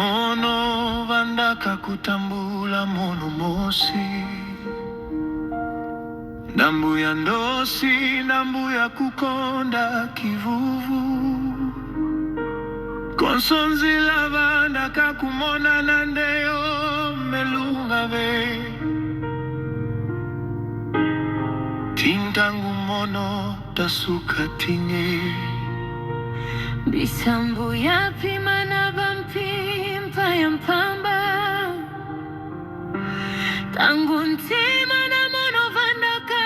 mono vandaka kutambula mono mosi, ndambu ya ndosi, ndambu ya kukonda kivuvu, konsonzi lavandaka kumona nandeyo melunga ve, tintangu mono tasuka tinye, bisambu ya pima na bampimpa ya mpamba, tangu ntima na mono vandaka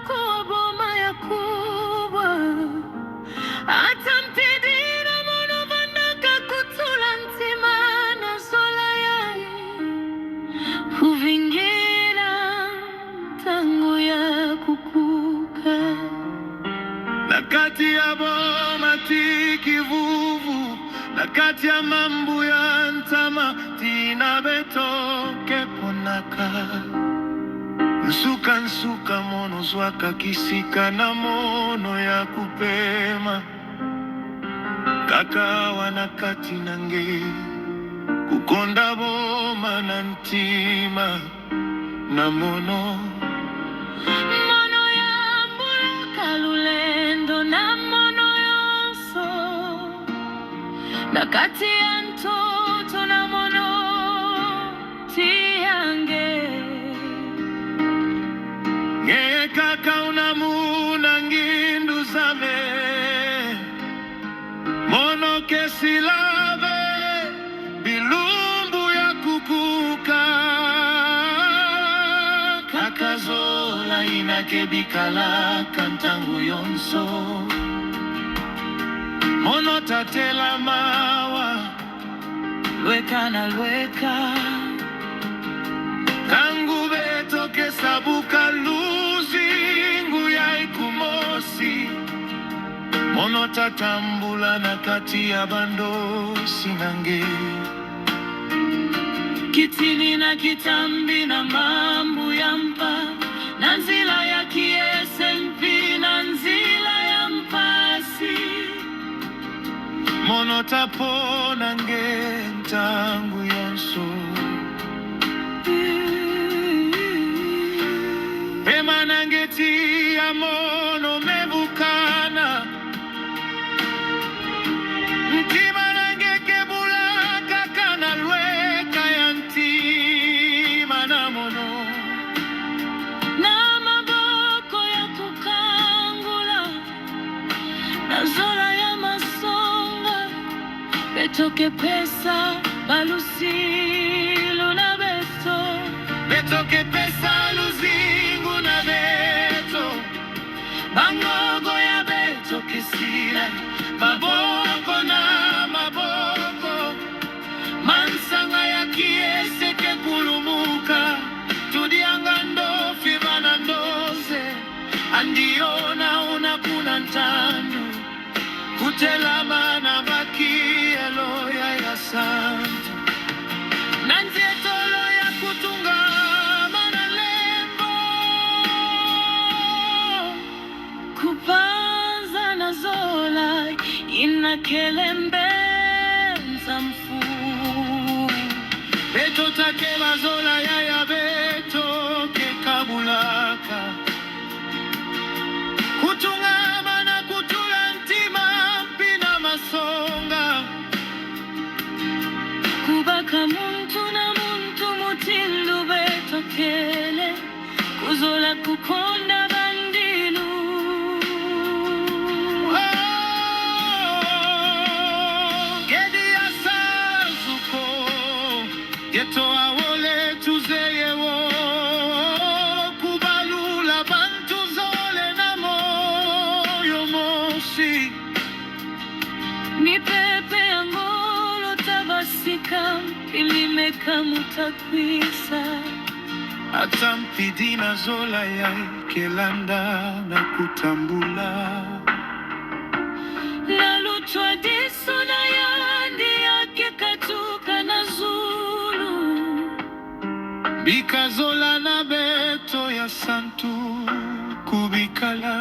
kuwa boma ya kubwa, hata mpidira mono vandaka kutula ntima na sola yae, huvingira tangu ya kukuka, nakati ya boma tikivuvu, nakati ya mambu ya ntama tina betoke ponaka, nsuka nsuka mono zwaka kisika na mono ya kupema, kakawa nakati nange kukonda boma na ntima na mono ya mbulaka lulendo na mono yonso, nakati ya ntoto na mono tiyange, ngeye kaka unamuna ngindu zame, mono kesilave bilumbu ya kukuka, kakazola inakebikala kantangu yonso, mono tatela mawa lweka na lweka, kangu betoke sabuka luzingu ya ikumosi, mono tatambula na kati ya bandosi nange, kitini na kitambi na mambu ya mpa, na nzila ya KSNP na nzila ya mpasi, mono tapona nge ntangu yonso, pema nangeti ya mono mevukana, ntima nange kebula kaka na lweka ya ntima na mono, na maboko ya kukangula, na zola ya masonga, betoke pesa balusilu na beto, betoke pesa luzingu na beto, bangogo ya beto kisila, maboko na maboko, mansanga ya kieseke kulumuka, tudianga ndofi bana ndose, andiona unakuna ntandu, kutelama na bakielo ya santo, nanzietolo ya kutunga manalembo, kupanza na zola inakelembe mfu, beto take mazola ya beto kekabulaka, kutungama na kutula ntima mpina masonga, kubaka muntu na muntu mutindu betokele, kuzola kukonda bandilu, gedi ya sazuko, geto awole tuzeyewo, kubalula bantu zole na moyo mosi, ni pepe ya ngolo tabasika, ilimeka mutakwisa, hata mpidi na zola ya kelanda na kutambula, na lutwa diso na yandi yake katuka na zulu, bikazola na beto ya santu kubikala,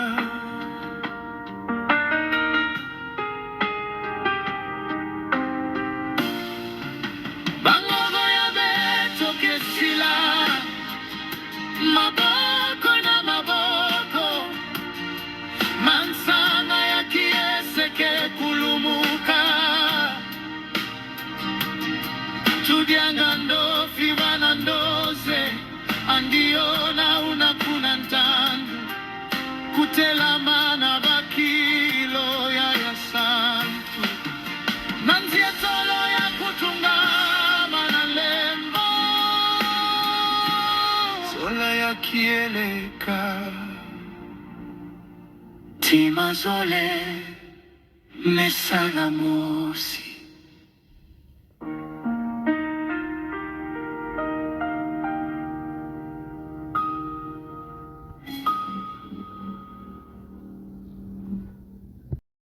tudyanga ndofi bana ndoze andiona unakuna ntandu kutelamana bakilo ya santu manzia tolo ya kutungama na lembo sola ya kieleka timazole mesana mosi